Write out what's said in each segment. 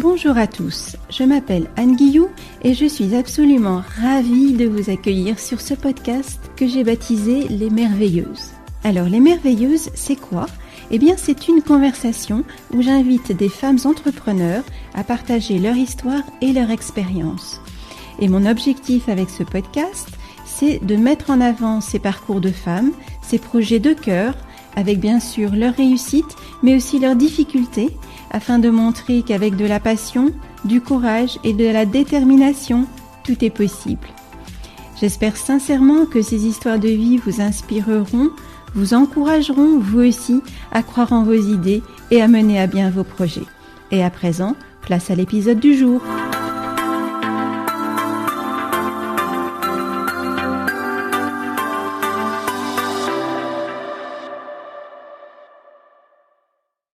Bonjour à tous, je m'appelle Anne Guillou et je suis absolument ravie de vous accueillir sur ce podcast que j'ai baptisé Les Merveilleuses. Alors Les Merveilleuses, c'est quoi ? Eh bien c'est une conversation où j'invite des femmes entrepreneurs à partager leur histoire et leur expérience. Et mon objectif avec ce podcast, c'est de mettre en avant ces parcours de femmes, ces projets de cœur, avec bien sûr leurs réussites, mais aussi leurs difficultés, afin de montrer qu'avec de la passion, du courage et de la détermination, tout est possible. J'espère sincèrement que ces histoires de vie vous inspireront, vous encourageront vous aussi à croire en vos idées et à mener à bien vos projets. Et à présent, place à l'épisode du jour.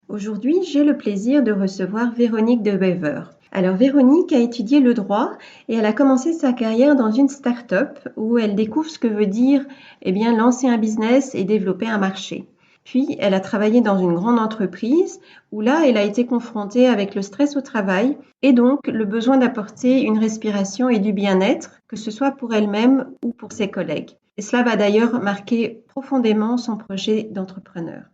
Aujourd'hui, j'ai le plaisir de recevoir Véronique de Wever. Alors Véronique a étudié le droit et elle a commencé sa carrière dans une start-up où elle découvre ce que veut dire lancer un business et développer un marché. Puis elle a travaillé dans une grande entreprise où là elle a été confrontée avec le stress au travail et donc le besoin d'apporter une respiration et du bien-être, que ce soit pour elle-même ou pour ses collègues. Et cela va d'ailleurs marquer profondément son projet d'entrepreneur.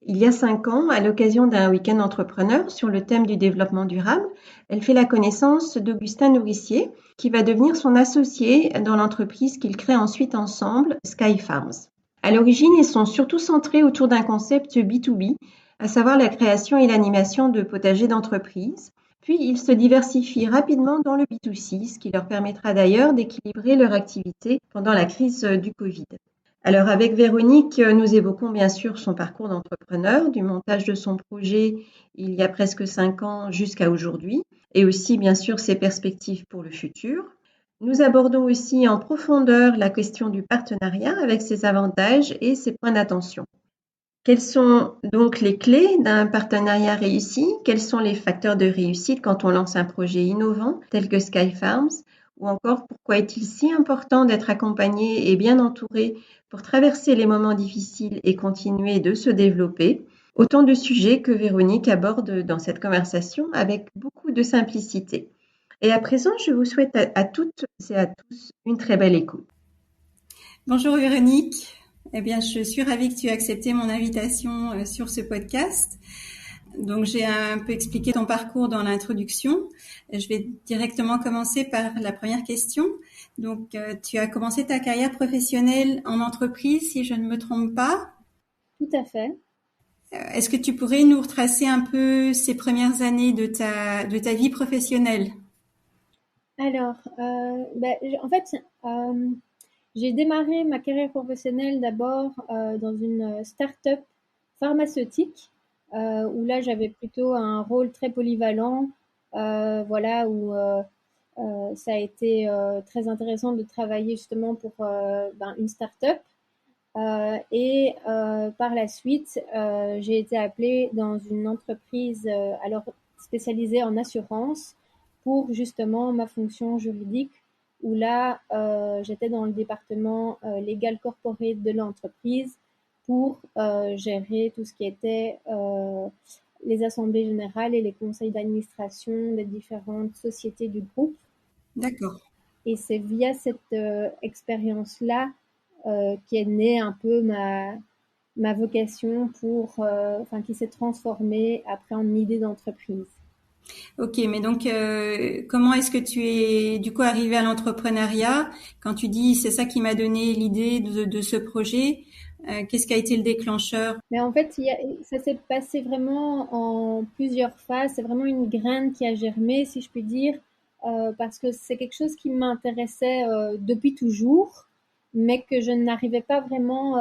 Il y a 5 ans, à l'occasion d'un week-end entrepreneur sur le thème du développement durable, elle fait la connaissance d'Augustin Nourricier, qui va devenir son associé dans l'entreprise qu'ils créent ensuite ensemble, Sky Farms. À l'origine, ils sont surtout centrés autour d'un concept B2B, à savoir la création et l'animation de potagers d'entreprise. Puis, ils se diversifient rapidement dans le B2C, ce qui leur permettra d'ailleurs d'équilibrer leur activité pendant la crise du Covid. Alors avec Véronique, nous évoquons bien sûr son parcours d'entrepreneur, du montage de son projet il y a presque 5 ans jusqu'à aujourd'hui, et aussi bien sûr ses perspectives pour le futur. Nous abordons aussi en profondeur la question du partenariat avec ses avantages et ses points d'attention. Quelles sont donc les clés d'un partenariat réussi ? Quels sont les facteurs de réussite quand on lance un projet innovant tel que Sky Farms ? Ou encore, pourquoi est-il si important d'être accompagné et bien entouré pour traverser les moments difficiles et continuer de se développer ? Autant de sujets que Véronique aborde dans cette conversation avec beaucoup de simplicité. Et à présent, je vous souhaite à toutes et à tous une très belle écoute. Bonjour Véronique. Eh bien, je suis ravie que tu aies accepté mon invitation sur ce podcast. Donc, j'ai un peu expliqué ton parcours dans l'introduction. Je vais directement commencer par la première question. Donc, tu as commencé ta carrière professionnelle en entreprise, si je ne me trompe pas. Tout à fait. Est-ce que tu pourrais nous retracer un peu ces premières années de ta vie professionnelle ? Alors, en fait, j'ai démarré ma carrière professionnelle d'abord dans une start-up pharmaceutique où là j'avais plutôt un rôle très polyvalent, où ça a été très intéressant de travailler justement pour une start-up. Par la suite, j'ai été appelée dans une entreprise alors spécialisée en assurance pour justement ma fonction juridique, où là, j'étais dans le département légal corporate de l'entreprise pour gérer tout ce qui était les assemblées générales et les conseils d'administration des différentes sociétés du groupe. D'accord. Et c'est via cette expérience-là qui est née un peu ma vocation qui s'est transformée après en idée d'entreprise. Ok, mais donc comment est-ce que tu es du coup arrivé à l'entrepreneuriat ? Quand tu dis c'est ça qui m'a donné l'idée de ce projet, qu'est-ce qui a été le déclencheur ? Mais en fait, ça s'est passé vraiment en plusieurs phases. C'est vraiment une graine qui a germé, si je puis dire, parce que c'est quelque chose qui m'intéressait depuis toujours, mais que je n'arrivais pas vraiment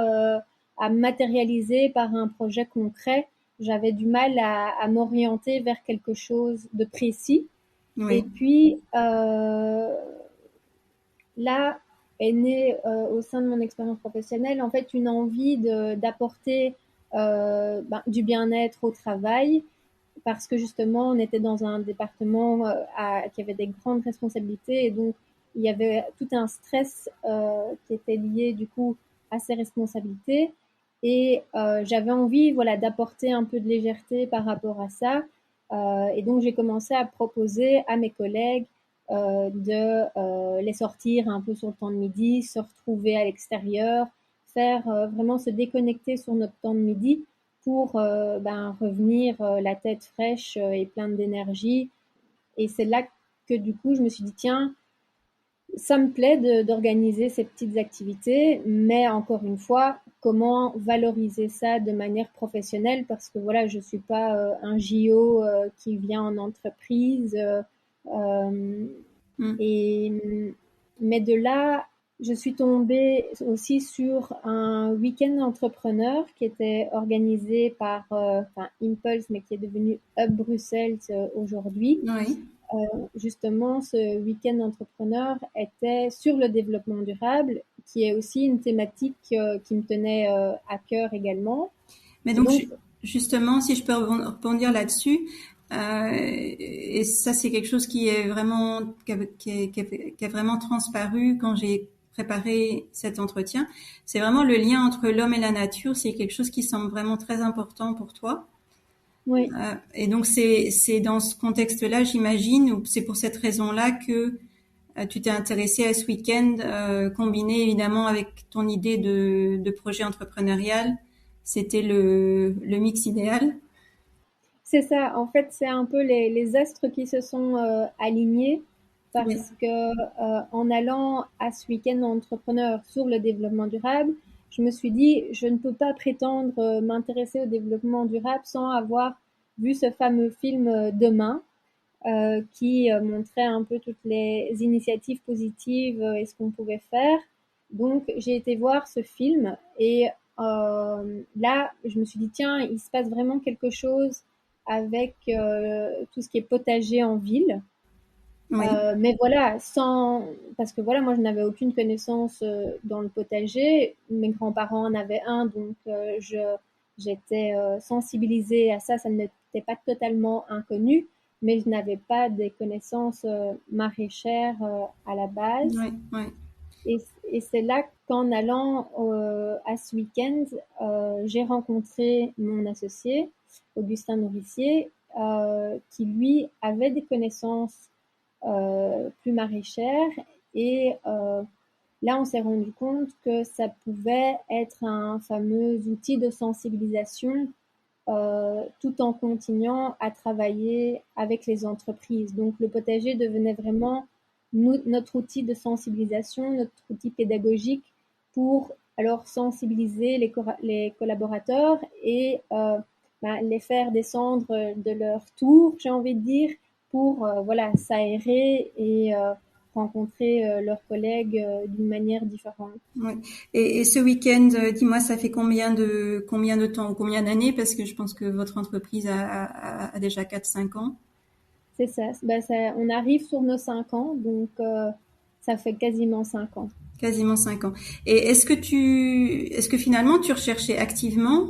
à matérialiser par un projet concret. J'avais du mal à m'orienter vers quelque chose de précis. Oui. Et puis, là est née au sein de mon expérience professionnelle en fait une envie d'apporter du bien-être au travail parce que justement on était dans un département qui avait des grandes responsabilités et donc il y avait tout un stress qui était lié du coup à ces responsabilités et j'avais envie d'apporter un peu de légèreté par rapport à ça Et donc, j'ai commencé à proposer à mes collègues de les sortir un peu sur le temps de midi, se retrouver à l'extérieur, faire vraiment se déconnecter sur notre temps de midi pour revenir la tête fraîche et pleine d'énergie. Et c'est là que du coup, je me suis dit, tiens, ça me plaît d'organiser ces petites activités, mais encore une fois, comment valoriser ça de manière professionnelle? Parce que voilà, je suis pas un JO qui vient en entreprise. Euh, Mm. et, mais de là, je suis tombée aussi sur un week-end entrepreneur qui était organisé par Impulse, mais qui est devenu Hub Bruxelles aujourd'hui. Oui. Justement, ce week-end entrepreneur était sur le développement durable, qui est aussi une thématique qui me tenait à cœur également. Mais Et donc, donc, justement, si je peux rebondir là-dessus, et ça, c'est quelque chose qui est vraiment, qui a vraiment transparu quand j'ai préparé cet entretien. C'est vraiment le lien entre l'homme et la nature. C'est quelque chose qui semble vraiment très important pour toi. oui, Et donc, c'est dans ce contexte-là, j'imagine, ou c'est pour cette raison-là que tu t'es intéressé à ce week-end, combiné évidemment avec ton idée de projet entrepreneurial. C'était le mix idéal. c'est ça. En fait, c'est un peu les astres qui se sont alignés Oui, parce que en allant à ce week-end entrepreneur sur le développement durable, je me suis dit, je ne peux pas prétendre m'intéresser au développement durable sans avoir vu ce fameux film Demain, qui montrait un peu toutes les initiatives positives et ce qu'on pouvait faire. Donc, j'ai été voir ce film et là, je me suis dit, tiens, il se passe vraiment quelque chose avec tout ce qui est potager en ville. oui, Mais voilà, sans parce que voilà, moi je n'avais aucune connaissance dans le potager. Mes grands-parents en avaient un, donc j'étais sensibilisée à ça. Ça n'était pas totalement inconnu, mais je n'avais pas des connaissances maraîchères à la base. oui, oui. Et, et c'est là qu'en allant à ce week-end, j'ai rencontré mon associé, Augustin Nourricier, qui lui avait des connaissances plus maraîchère. Et là, on s'est rendu compte que ça pouvait être un fameux outil de sensibilisation tout en continuant à travailler avec les entreprises. Donc, le potager devenait vraiment notre outil de sensibilisation, notre outil pédagogique pour alors sensibiliser les collaborateurs et les faire descendre de leur tour, j'ai envie de dire, pour voilà, s'aérer et rencontrer leurs collègues d'une manière différente. Oui. Et ce week-end, dis-moi, ça fait combien de temps ou combien d'années? Parce que je pense que votre entreprise a déjà 4-5 ans. C'est ça. Ben, ça. On arrive sur nos 5 ans, donc ça fait quasiment 5 ans. Quasiment 5 ans. Et est-ce que finalement tu recherchais activement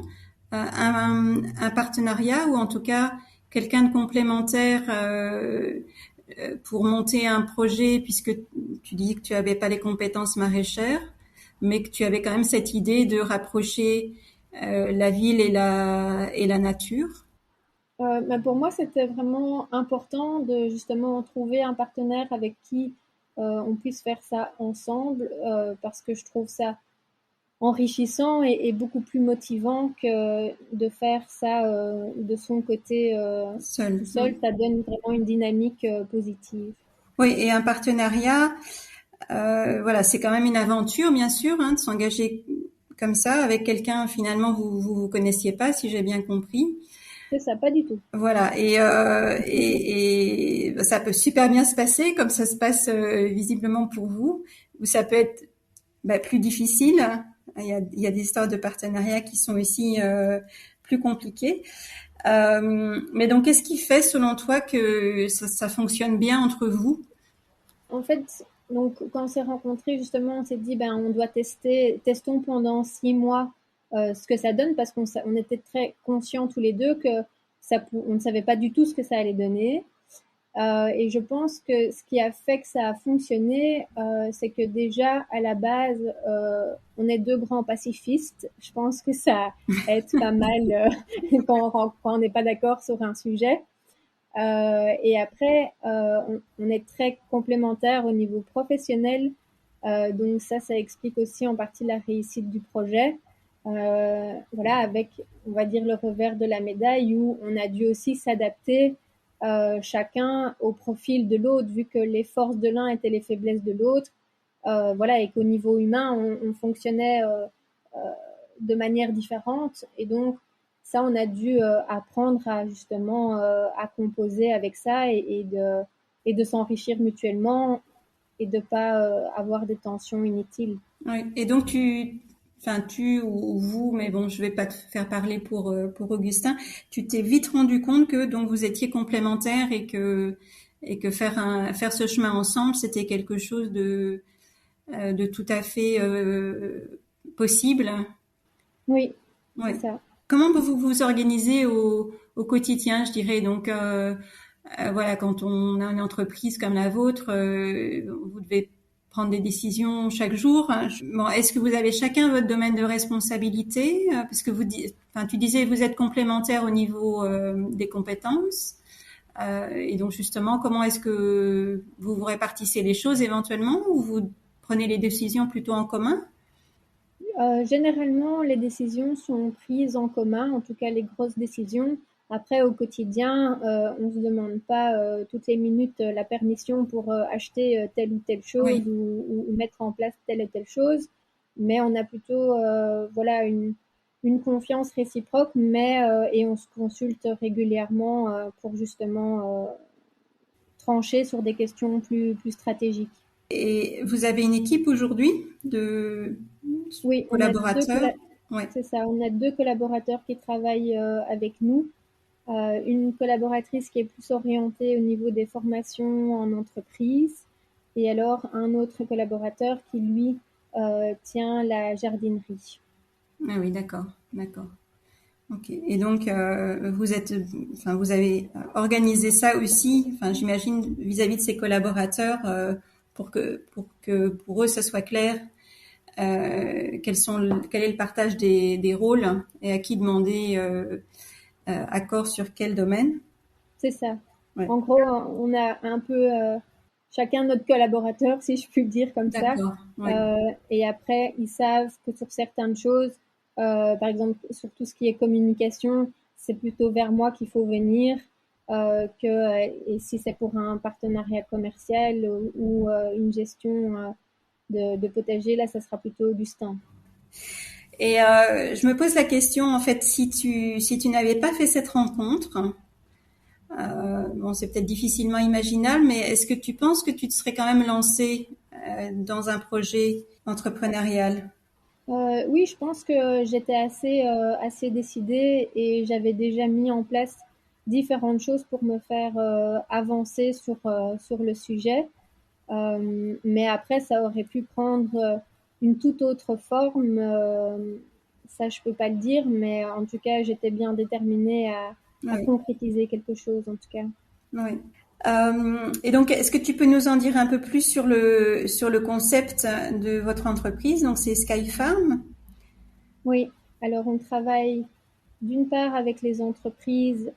un partenariat ou en tout cas quelqu'un de complémentaire pour monter un projet puisque tu dis que tu avais pas les compétences maraîchères, mais que tu avais quand même cette idée de rapprocher la ville et la nature. Ben, pour moi, c'était vraiment important de justement trouver un partenaire avec qui on puisse faire ça ensemble, parce que je trouve ça enrichissant et beaucoup plus motivant que de faire ça de son côté tout Seul. seul. Ça donne vraiment une dynamique positive. Oui, et un partenariat, voilà, c'est quand même une aventure, bien sûr, hein, de s'engager comme ça avec quelqu'un finalement vous connaissiez pas, si j'ai bien compris. C'est ça, pas du tout. Voilà, et ça peut super bien se passer, comme ça se passe visiblement pour vous, ou ça peut être plus difficile. Il y a des histoires de partenariat qui sont aussi plus compliquées. Mais donc, qu'est-ce qui fait, selon toi, que ça fonctionne bien entre vous? En fait, donc quand on s'est rencontrés, justement, on s'est dit, ben, on doit testons pendant 6 mois ce que ça donne, parce on était très conscients tous les deux que on ne savait pas du tout ce que ça allait donner. Et je pense que ce qui a fait que ça a fonctionné, c'est que déjà à la base, on est deux grands pacifistes. Je pense que ça aide pas mal quand on n'est pas d'accord sur un sujet. Et après, on est très complémentaires au niveau professionnel. Donc ça explique aussi en partie la réussite du projet. Voilà, avec, on va dire, le revers de la médaille où on a dû aussi s'adapter chacun au profil de l'autre, vu que les forces de l'un étaient les faiblesses de l'autre. Voilà, et qu'au niveau humain, on fonctionnait euh, de manière différente. Et donc, ça, on a dû apprendre à justement à composer avec ça et de s'enrichir mutuellement et de pas avoir des tensions inutiles. Oui. Et donc tu ou vous, mais bon, je vais pas te faire parler pour Augustin. Tu t'es vite rendu compte que donc vous étiez complémentaires et que faire ce chemin ensemble, c'était quelque chose de tout à fait possible. Oui, c'est Ouais. ça. Comment vous vous organisez au quotidien, je dirais. Donc voilà, quand on a une entreprise comme la vôtre, vous devez prendre des décisions chaque jour. Bon, est-ce que vous avez chacun votre domaine de responsabilité? Parce que enfin, tu disais vous êtes complémentaires au niveau des compétences. Et donc justement, comment est-ce que vous vous répartissez les choses éventuellement ou vous prenez les décisions plutôt en commun? Généralement, les décisions sont prises en commun, en tout cas les grosses décisions. Après, au quotidien, on ne se demande pas toutes les minutes la permission pour acheter telle ou telle chose Oui. ou mettre en place telle et telle chose. Mais on a plutôt voilà, une confiance réciproque, et on se consulte régulièrement pour justement trancher sur des questions plus stratégiques. Et vous avez une équipe aujourd'hui de Oui, collaborateurs? Ouais. c'est ça, on a deux collaborateurs qui travaillent avec nous. Une collaboratrice qui est plus orientée au niveau des formations en entreprise et alors un autre collaborateur qui, lui, tient la jardinerie. Ah oui, d'accord, d'accord. Ok. Et donc enfin, vous avez organisé ça aussi, enfin, j'imagine vis-à-vis de ses collaborateurs pour eux ça soit clair quel est le partage des rôles et à qui demander accord sur quel domaine. C'est ça. Ouais. En gros, on a un peu chacun notre collaborateur, si je puis le dire comme ça. D'accord. Ouais. Et après, ils savent que sur certaines choses, par exemple sur tout ce qui est communication, c'est plutôt vers moi qu'il faut venir. Et si c'est pour un partenariat commercial ou une gestion de potager, là, ça sera plutôt Augustin. Et je me pose la question en fait si tu n'avais pas fait cette rencontre. Bon, c'est peut-être difficilement imaginable, mais est-ce que tu penses que tu te serais quand même lancé dans un projet entrepreneurial? Oui, je pense que j'étais assez décidée et j'avais déjà mis en place différentes choses pour me faire avancer sur le sujet. Mais après, ça aurait pu prendre une toute autre forme. Ça, je peux pas le dire, mais en tout cas, j'étais bien déterminée à Oui, concrétiser quelque chose, en tout cas. oui. Et donc, est-ce que tu peux nous en dire un peu plus sur le concept de votre entreprise? Donc, c'est Sky Farm. Oui, alors on travaille d'une part avec les entreprises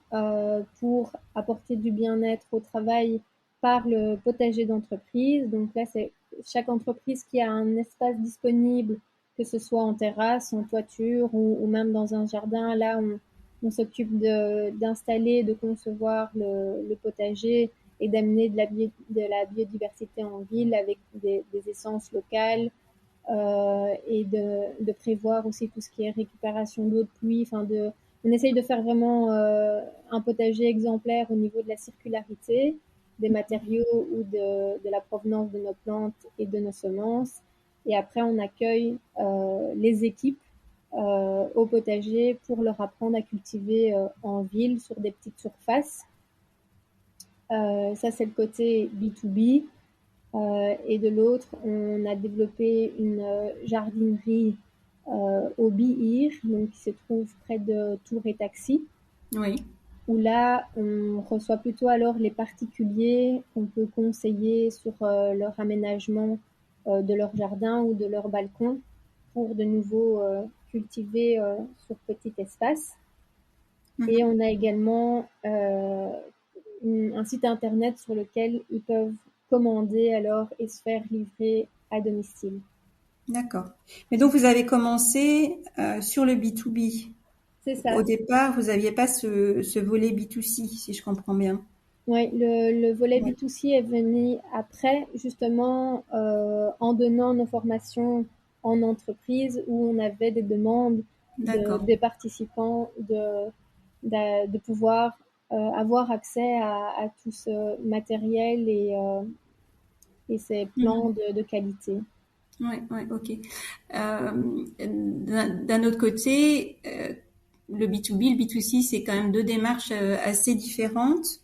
pour apporter du bien-être au travail par le potager d'entreprise. Donc là, c'est chaque entreprise qui a un espace disponible, que ce soit en terrasse, en toiture ou même dans un jardin. Là, on s'occupe d'installer, de concevoir le potager et d'amener de la biodiversité en ville avec des essences locales, et de prévoir aussi tout ce qui est récupération d'eau de pluie. On essaye de faire vraiment un potager exemplaire au niveau de la circularité des matériaux ou de la provenance de nos plantes et de nos semences. Et après, on accueille les équipes au potager pour leur apprendre à cultiver en ville sur des petites surfaces. Ça, c'est le côté B2B. Et de l'autre, on a développé une jardinerie au Bihir, donc qui se trouve près de Tours et Taxi, Oui, où là, on reçoit plutôt alors les particuliers qu'on peut conseiller sur leur aménagement de leur jardin ou de leur balcon pour de nouveau cultiver sur petit espace. Et mhm. on a également un site internet sur lequel ils peuvent commander alors et se faire livrer à domicile. D'accord. Mais donc vous avez commencé sur le B2B. C'est Au ça. départ, vous n'aviez pas ce volet B2C, si je comprends bien. Ouais, le volet Ouais. B2C est venu après, justement, en donnant nos formations en entreprise où on avait des demandes D'accord. des participants de pouvoir avoir accès à tout ce matériel et ces plans Mhm. de qualité. Ouais, ouais, ok. D'un autre côté, le B2B, le B2C, c'est quand même deux démarches assez différentes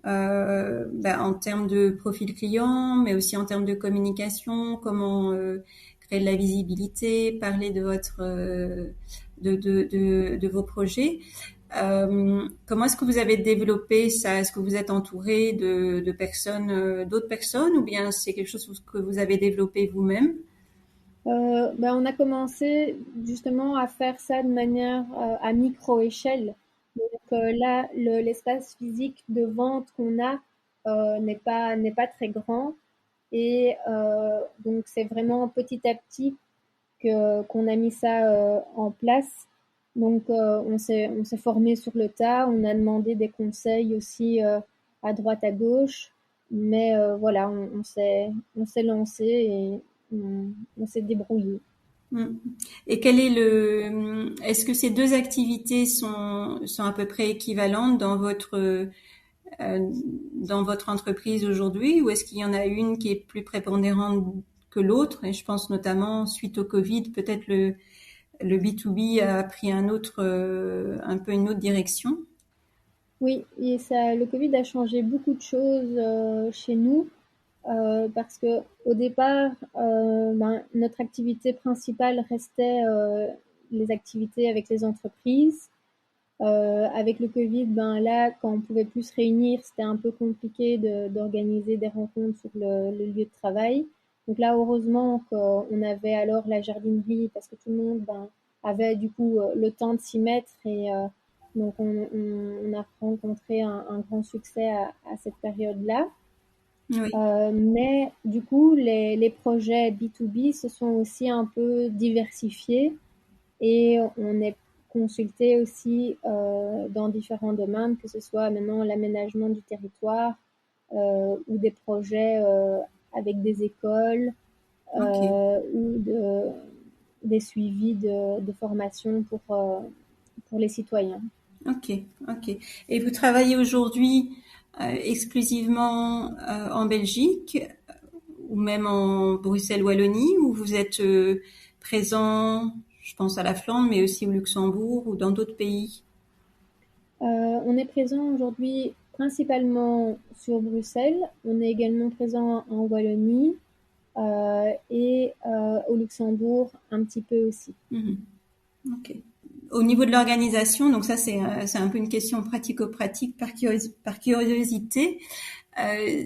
en termes de profil client, mais aussi en termes de communication, comment créer de la visibilité, parler de votre de vos projets. Comment est-ce que vous avez développé ça? Est-ce que vous êtes entouré de personnes, d'autres personnes, ou bien c'est quelque chose que vous avez développé vous-même? On a commencé justement à faire ça de manière à micro-échelle. Donc là, l'espace physique de vente qu'on a n'est pas très grand. Et donc c'est vraiment petit à petit qu'on a mis ça en place. Donc on s'est formé sur le tas, on a demandé des conseils aussi à droite à gauche, mais voilà, on s'est lancé et on s'est débrouillé. Mm. Et quel est est-ce que ces deux activités sont à peu près équivalentes dans votre entreprise aujourd'hui, ou est-ce qu'il y en a une qui est plus prépondérante que l'autre? Et je pense notamment suite au Covid, peut-être le B2B a pris un peu une autre direction. Oui, et ça, le Covid a changé beaucoup de choses chez nous parce que au départ, notre activité principale restait les activités avec les entreprises. Avec le Covid, là, quand on pouvait plus se réunir, c'était un peu compliqué d'organiser des rencontres sur le lieu de travail. Donc là, heureusement qu'on avait alors la jardinerie parce que tout le monde avait du coup le temps de s'y mettre et donc on a rencontré un grand succès à cette période-là. Oui. Mais du coup, les projets B2B se sont aussi un peu diversifiés et on est consulté aussi dans différents domaines, que ce soit maintenant l'aménagement du territoire ou des projets avec des écoles Ok. des suivis de formation pour les citoyens. Ok. Ok. Et vous travaillez aujourd'hui exclusivement en Belgique ou même en Bruxelles-Wallonie, où vous êtes présent, je pense à la Flandre, mais aussi au Luxembourg ou dans d'autres pays? On est présent aujourd'hui principalement sur Bruxelles. On est également présent en Wallonie et au Luxembourg un petit peu aussi. Mhm. Ok. Au niveau de l'organisation, donc ça c'est un peu une question pratico-pratique par curiosité. Euh,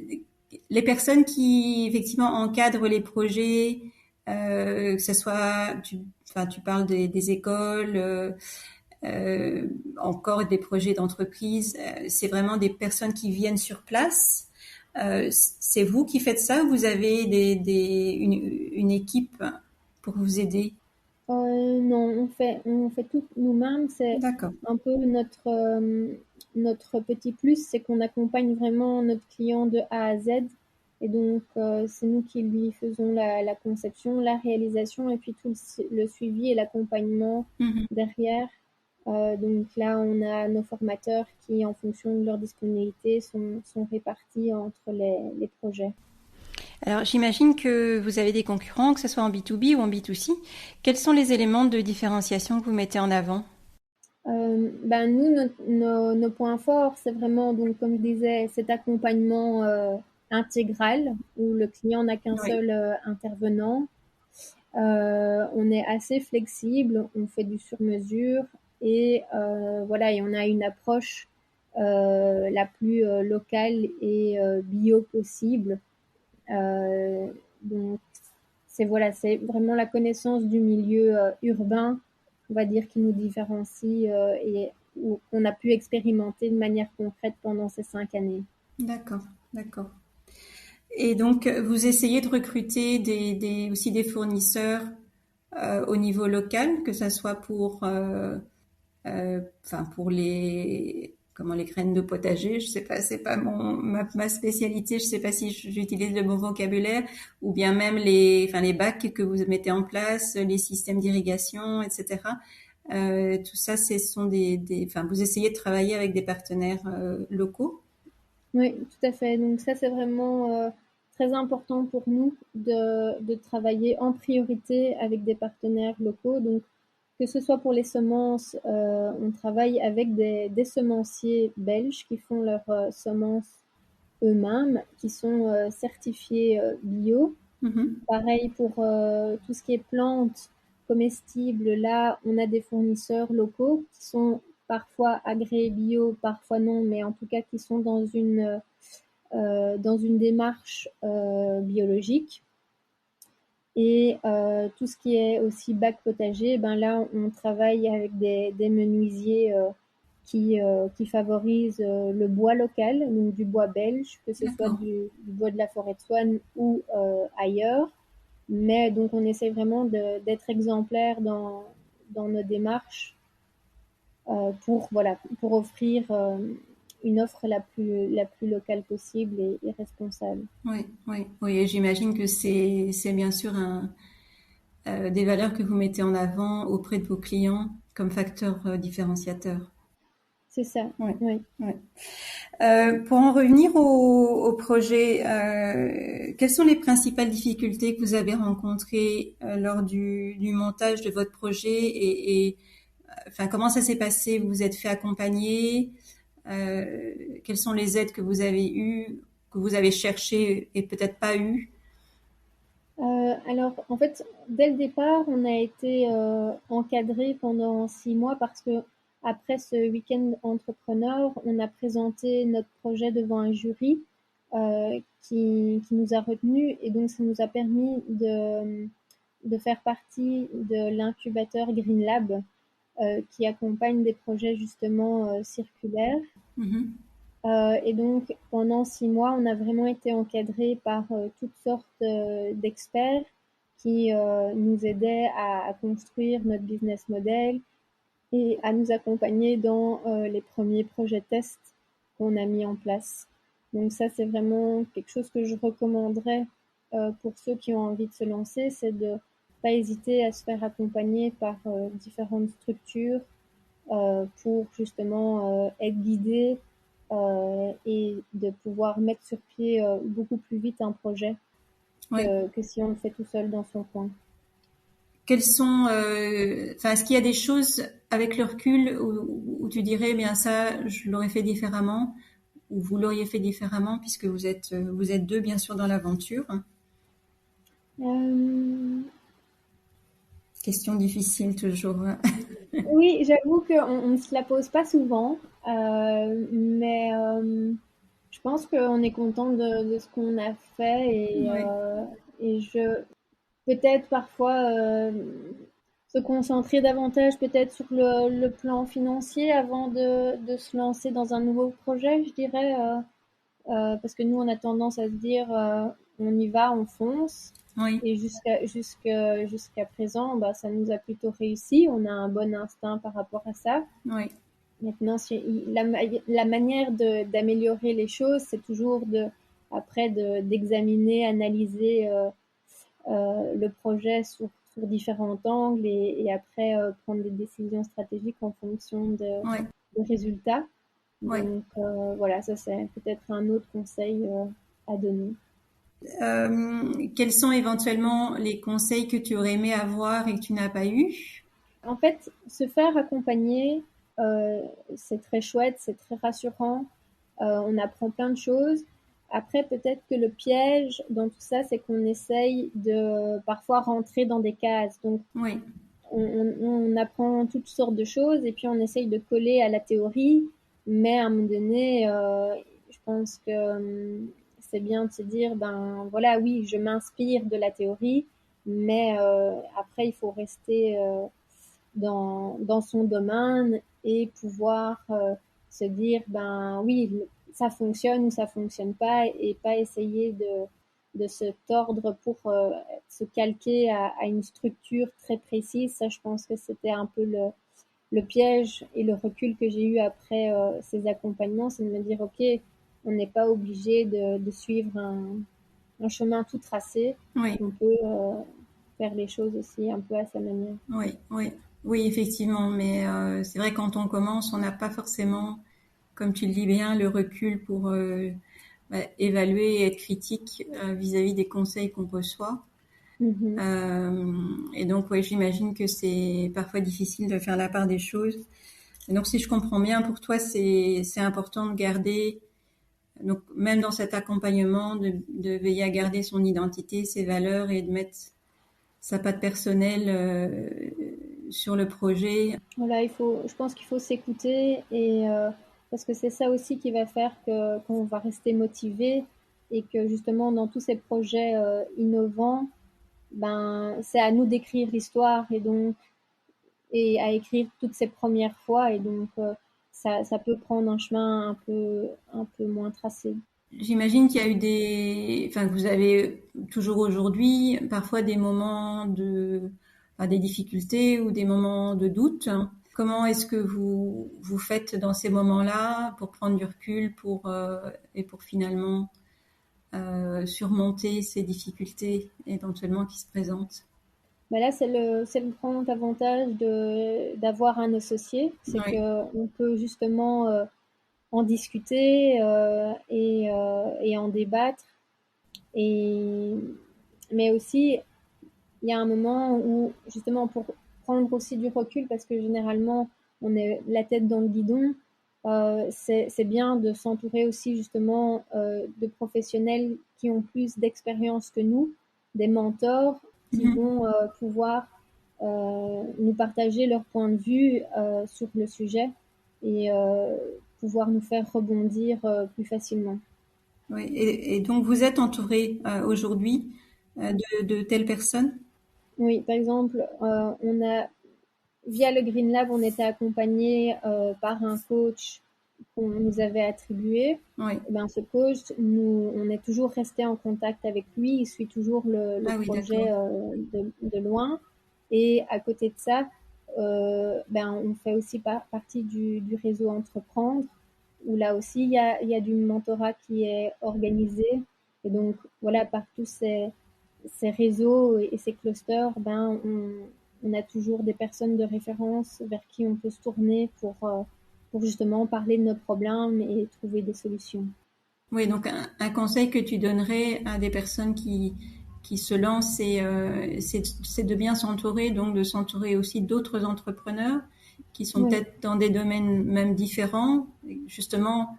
les personnes qui effectivement encadrent les projets, que ce soit, tu parles des écoles, encore des projets d'entreprise, c'est vraiment des personnes qui viennent sur place. C'est vous qui faites ça ou vous avez une équipe pour vous aider? Non, on fait tout nous-mêmes. C'est D'accord. un peu notre petit plus, c'est qu'on accompagne vraiment notre client de A à Z. Et donc, c'est nous qui lui faisons la conception, la réalisation et puis tout le suivi et l'accompagnement Mhm. derrière. Donc là, on a nos formateurs qui, en fonction de leur disponibilité, sont répartis entre les projets. Alors, j'imagine que vous avez des concurrents, que ce soit en B2B ou en B2C. Quels sont les éléments de différenciation que vous mettez en avant? Nous, nos points forts, c'est vraiment, donc, comme je disais, cet accompagnement intégral où le client n'a qu'un Oui. seul intervenant. On est assez flexible, on fait du sur-mesure et voilà, et on a une approche la plus locale et bio possible. Euh, donc, c'est vraiment la connaissance du milieu urbain, on va dire, qui nous différencie et où on a pu expérimenter de manière concrète pendant ces 5 années. D'accord, d'accord. Et donc, vous essayez de recruter aussi des fournisseurs au niveau local, que ça soit pour les graines de potager. Je sais pas, c'est pas ma spécialité. Je sais pas si j'utilise le bon vocabulaire, ou bien même les bacs que vous mettez en place, les systèmes d'irrigation, etc. Tout ça, ce sont vous essayez de travailler avec des partenaires locaux. Oui, tout à fait. Donc ça, c'est vraiment très important pour nous de travailler en priorité avec des partenaires locaux. Donc, que ce soit pour les semences, on travaille avec des semenciers belges qui font leurs semences eux-mêmes, qui sont certifiés bio. Mhm. Pareil pour tout ce qui est plantes comestibles, là, on a des fournisseurs locaux qui sont parfois agréés bio, parfois non, mais en tout cas qui sont dans une démarche biologique. Et tout ce qui est aussi bac potager, ben là, on travaille avec des menuisiers qui favorisent le bois local, donc du bois belge, que ce soit D'accord. du bois de la forêt de Swan ou ailleurs. Mais donc, on essaie vraiment d'être exemplaire dans nos démarches pour offrir une offre la plus locale possible et responsable. Oui, oui, oui. Et j'imagine que c'est bien sûr des valeurs que vous mettez en avant auprès de vos clients comme facteur différenciateur. C'est ça, Oui, oui. oui. Pour en revenir au projet, quelles sont les principales difficultés que vous avez rencontrées lors du montage de votre projet enfin, comment ça s'est passé? Vous vous êtes fait accompagner? Quelles sont les aides que vous avez eues, que vous avez cherchées et peut-être pas eues? Alors, en fait, dès le départ, on a été encadré pendant 6 mois parce que après ce week-end entrepreneur, on a présenté notre projet devant un jury qui nous a retenus et donc ça nous a permis de faire partie de l'incubateur Green Lab qui accompagne des projets justement circulaires. Mhm. Et donc, pendant 6 mois, on a vraiment été encadrés par toutes sortes d'experts qui nous aidaient à construire notre business model et à nous accompagner dans les premiers projets tests qu'on a mis en place. Donc ça, c'est vraiment quelque chose que je recommanderais pour ceux qui ont envie de se lancer, c'est de pas hésiter à se faire accompagner par différentes structures pour justement être guidé et de pouvoir mettre sur pied beaucoup plus vite un projet Oui. que si on le fait tout seul dans son coin. Est-ce qu'il y a des choses avec le recul où tu dirais, eh bien ça, je l'aurais fait différemment, ou vous l'auriez fait différemment, puisque vous êtes deux, bien sûr, dans l'aventure. Euh, Question difficile toujours. oui, j'avoue qu'on ne se la pose pas souvent, mais je pense qu'on est content de ce qu'on a fait Oui, et peut-être parfois se concentrer davantage peut-être sur le plan financier avant de se lancer dans un nouveau projet, je dirais, parce que nous, on a tendance à se dire, on y va, on fonce. oui, Et jusqu'à présent, bah, ça nous a plutôt réussi. On a un bon instinct par rapport à ça. oui, Maintenant, la manière d'améliorer les choses, c'est toujours après d'examiner, analyser le projet sur différents angles et après prendre des décisions stratégiques en fonction oui, des résultats. oui. Donc voilà, ça c'est peut-être un autre conseil à donner. Quels sont éventuellement les conseils que tu aurais aimé avoir et que tu n'as pas eu? En fait, se faire accompagner, euh, c'est très chouette, c'est très rassurant, on apprend plein de choses. Après, peut-être que le piège dans tout ça, c'est qu'on essaye de parfois rentrer dans des cases. Donc, Oui, on apprend toutes sortes de choses et puis on essaye de coller à la théorie, mais à un moment donné, je pense que c'est bien de se dire, ben voilà, oui, je m'inspire de la théorie, mais après, il faut rester dans son domaine et pouvoir se dire, ben oui, ça fonctionne ou ça fonctionne pas, et pas essayer de se tordre pour se calquer à une structure très précise. Ça, je pense que c'était un peu le piège et le recul que j'ai eu après ces accompagnements, c'est de me dire, OK, on n'est pas obligé de suivre un chemin tout tracé. Oui, On peut faire les choses aussi un peu à sa manière. oui, oui, oui, effectivement. Mais c'est vrai quand on commence, on n'a pas forcément, comme tu le dis bien, le recul pour évaluer et être critique vis-à-vis des conseils qu'on reçoit. Mhm. Et donc, ouais, j'imagine que c'est parfois difficile de faire la part des choses. Et donc, si je comprends bien, pour toi, c'est important de garder, donc même dans cet accompagnement, de veiller à garder son identité, ses valeurs et de mettre sa patte personnelle sur le projet. Voilà, je pense qu'il faut s'écouter, et parce que c'est ça aussi qui va faire qu'on va rester motivé, et que justement dans tous ces projets innovants, ben c'est à nous d'écrire l'histoire, et à écrire toutes ces premières fois, et donc ça peut prendre un chemin un peu moins tracé. J'imagine qu'il y a eu enfin, que vous avez toujours aujourd'hui parfois des moments des difficultés ou des moments de doute. Comment est-ce que vous faites dans ces moments-là pour prendre du recul, et pour finalement surmonter ces difficultés éventuellement qui se présentent? Mais là, c'est le grand avantage d'avoir un associé, c'est Oui. que on peut justement en discuter et en débattre. Et, mais aussi, il y a un moment où, justement, pour prendre aussi du recul, parce que généralement, on est la tête dans le guidon, c'est bien de s'entourer aussi, justement, de professionnels qui ont plus d'expérience que nous, des mentors qui Mhm. vont pouvoir nous partager leur point de vue sur le sujet, et pouvoir nous faire rebondir plus facilement. Oui. Et donc vous êtes entouré aujourd'hui de telles personnes? Oui, par exemple, via le Green Lab, on était accompagné par un coach qu'on nous avait attribué. Oui. Et ben, ce coach, on est toujours resté en contact avec lui. Il suit toujours le Ah oui, d'accord. projet de loin. Et à côté de ça, ben, on fait aussi partie du réseau Entreprendre, où là aussi, il y a du mentorat qui est organisé. Et donc, voilà, par tous ces réseaux et ces clusters, ben, on a toujours des personnes de référence vers qui on peut se tourner pour justement parler de nos problèmes et trouver des solutions. Oui, donc un conseil que tu donnerais à des personnes qui se lancent, c'est de bien s'entourer, donc de s'entourer aussi d'autres entrepreneurs qui sont Oui, peut-être dans des domaines même différents. Justement,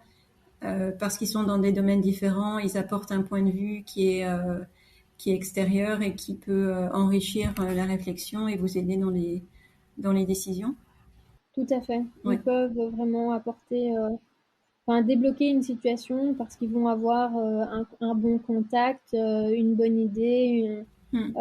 parce qu'ils sont dans des domaines différents, ils apportent un point de vue qui est extérieur et qui peut enrichir la réflexion et vous aider dans les décisions. tout à fait. Oui. Ils peuvent vraiment apporter, enfin, débloquer une situation parce qu'ils vont avoir un bon contact, une bonne idée, Hmm.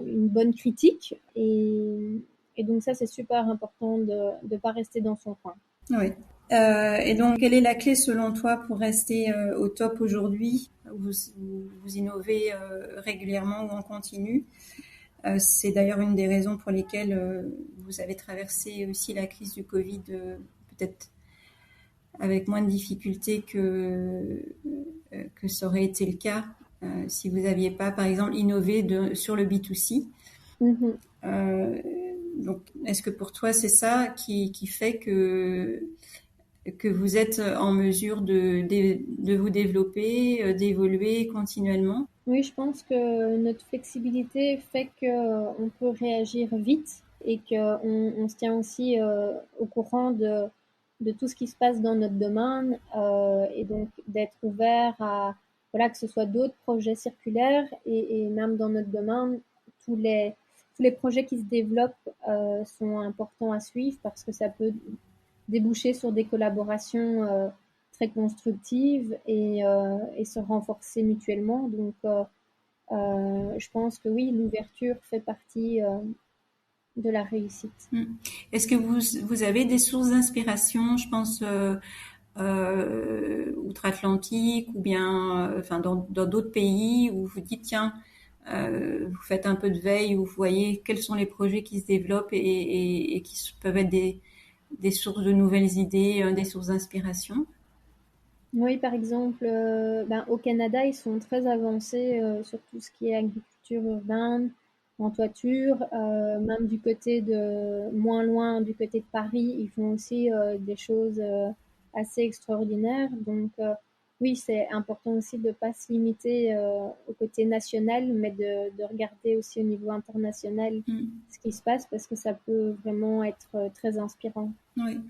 une bonne critique. Et donc ça, c'est super important de ne pas rester dans son coin. Oui. Et donc, quelle est la clé selon toi pour rester au top aujourd'hui? Vous innovez régulièrement ou en continu. C'est d'ailleurs une des raisons pour lesquelles vous avez traversé aussi la crise du Covid, peut-être avec moins de difficultés que ça aurait été le cas si vous n'aviez pas, par exemple, innové sur le B2C. Mhm. Euh, donc, est-ce que pour toi, c'est ça qui fait que vous êtes en mesure de vous développer, d'évoluer continuellement? Oui, je pense que notre flexibilité fait qu'on peut réagir vite, et qu'on se tient aussi au courant de tout ce qui se passe dans notre domaine, et donc d'être ouvert à, voilà, que ce soit d'autres projets circulaires, et même dans notre domaine, tous les projets qui se développent sont importants à suivre parce que ça peut déboucher sur des collaborations très constructives, et se renforcer mutuellement. Donc, je pense que oui, l'ouverture fait partie de la réussite. Est-ce que vous avez des sources d'inspiration, je pense, outre-Atlantique ou bien dans d'autres pays où vous dites tiens, vous faites un peu de veille, où vous voyez quels sont les projets qui se développent et qui peuvent être des sources de nouvelles idées, des sources d'inspiration? Oui, par exemple, au Canada, ils sont très avancés sur tout ce qui est agriculture urbaine, en toiture, même du côté moins loin, du côté de Paris, ils font aussi des choses assez extraordinaires. Donc, oui, c'est important aussi de ne pas se limiter au côté national, mais de regarder aussi au niveau international ce qui se passe, parce que ça peut vraiment être très inspirant. Oui.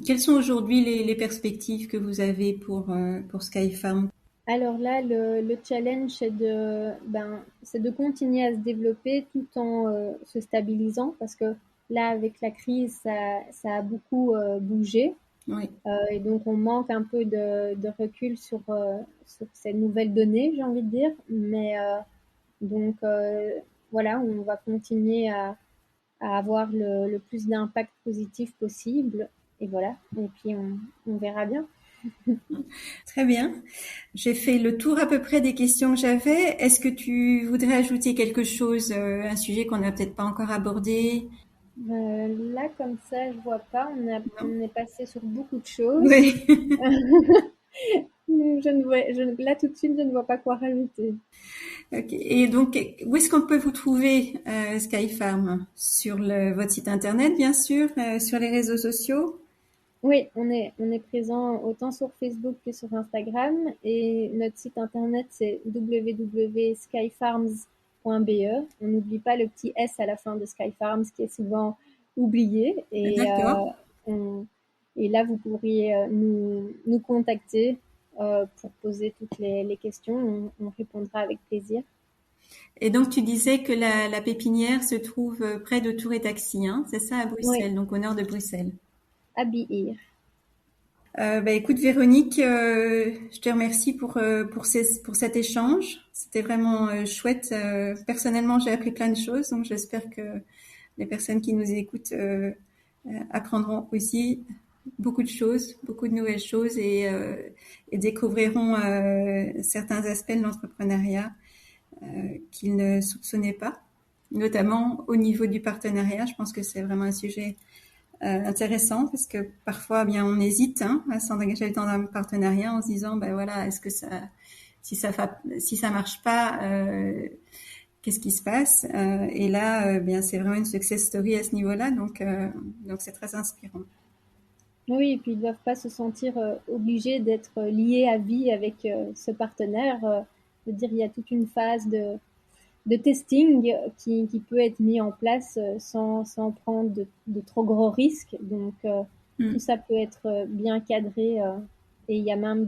Quelles sont aujourd'hui les perspectives que vous avez pour Skyfarm? Alors là, le challenge, c'est de continuer à se développer tout en se stabilisant, parce que là, avec la crise, ça a beaucoup bougé. Oui. Et donc, on manque un peu de recul sur ces nouvelles données, j'ai envie de dire. Mais donc, voilà, on va continuer à avoir le plus d'impact positif possible. Et voilà. Et puis, on verra bien. Très bien. J'ai fait le tour à peu près des questions que j'avais. Est-ce que tu voudrais ajouter quelque chose, un sujet qu'on n'a peut-être pas encore abordé? Là, comme ça, je vois pas. Non. On est passé sur beaucoup de choses. Oui. Là, tout de suite, je ne vois pas quoi rajouter. Ok. Et donc, où est-ce qu'on peut vous trouver, Skyfarm? Sur votre site internet, bien sûr, sur les réseaux sociaux? Oui, on est présent autant sur Facebook que sur Instagram. Et notre site internet, c'est www.skyfarms.be. On n'oublie pas le petit S à la fin de Skyfarms qui est souvent oublié. D'accord. Et là, vous pourriez nous contacter pour poser toutes les questions. On répondra avec plaisir. Et donc, tu disais que la pépinière se trouve près de Tour et Taxi, hein, c'est ça, à Oui, Bruxelles, donc au nord de Bruxelles. à Bihir. Écoute, Véronique, je te remercie pour cet échange. C'était vraiment chouette. Personnellement, j'ai appris plein de choses, donc j'espère que les personnes qui nous écoutent apprendront aussi beaucoup de choses, beaucoup de nouvelles choses et découvriront certains aspects de l'entrepreneuriat qu'ils ne soupçonnaient pas, notamment au niveau du partenariat. Je pense que c'est vraiment un sujet intéressant parce que parfois, bien, on hésite à s'engager dans un partenariat en se disant, ben voilà, est-ce que si ça marche pas, qu'est-ce qui se passe Et là, bien, c'est vraiment une success story à ce niveau-là, donc c'est très inspirant. Oui, et puis ils ne doivent pas se sentir obligés d'être liés à vie avec ce partenaire. Je veux dire, il y a toute une phase de testing qui peut être mis en place sans prendre de trop gros risques. Donc, tout ça peut être bien cadré et il y a même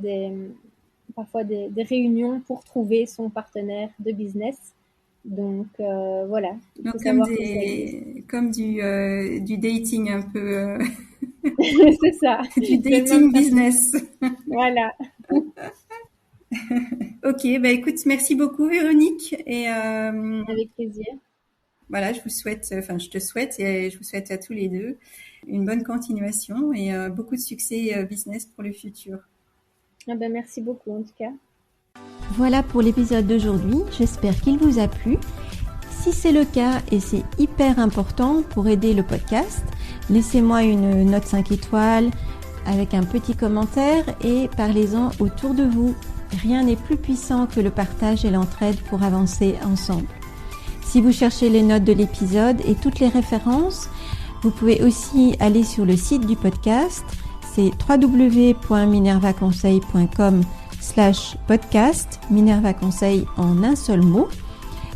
parfois des réunions pour trouver son partenaire de business. Donc, voilà, il faut Donc savoir que ça existe. comme du dating un peu, C'est ça, du c'est le même dating principe. business. Voilà, Ok, bah écoute, merci beaucoup Véronique et avec plaisir. voilà, je te souhaite et je vous souhaite à tous les deux une bonne continuation et beaucoup de succès business pour le futur. Ah ben, merci beaucoup en tout cas. Voilà pour l'épisode d'aujourd'hui, j'espère qu'il vous a plu. Si c'est le cas, et c'est hyper important pour aider le podcast, laissez-moi une note 5 étoiles avec un petit commentaire et parlez-en autour de vous. Rien n'est plus puissant que le partage et l'entraide pour avancer ensemble. Si vous cherchez les notes de l'épisode et toutes les références, vous pouvez aussi aller sur le site du podcast, c'est www.minervaconseil.com/podcast, Minerva Conseil en un seul mot.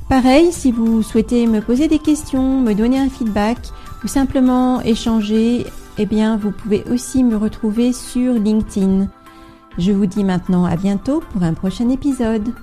Pareil, si vous souhaitez me poser des questions, me donner un feedback ou simplement échanger, eh bien, vous pouvez aussi me retrouver sur LinkedIn. Je vous dis maintenant à bientôt pour un prochain épisode.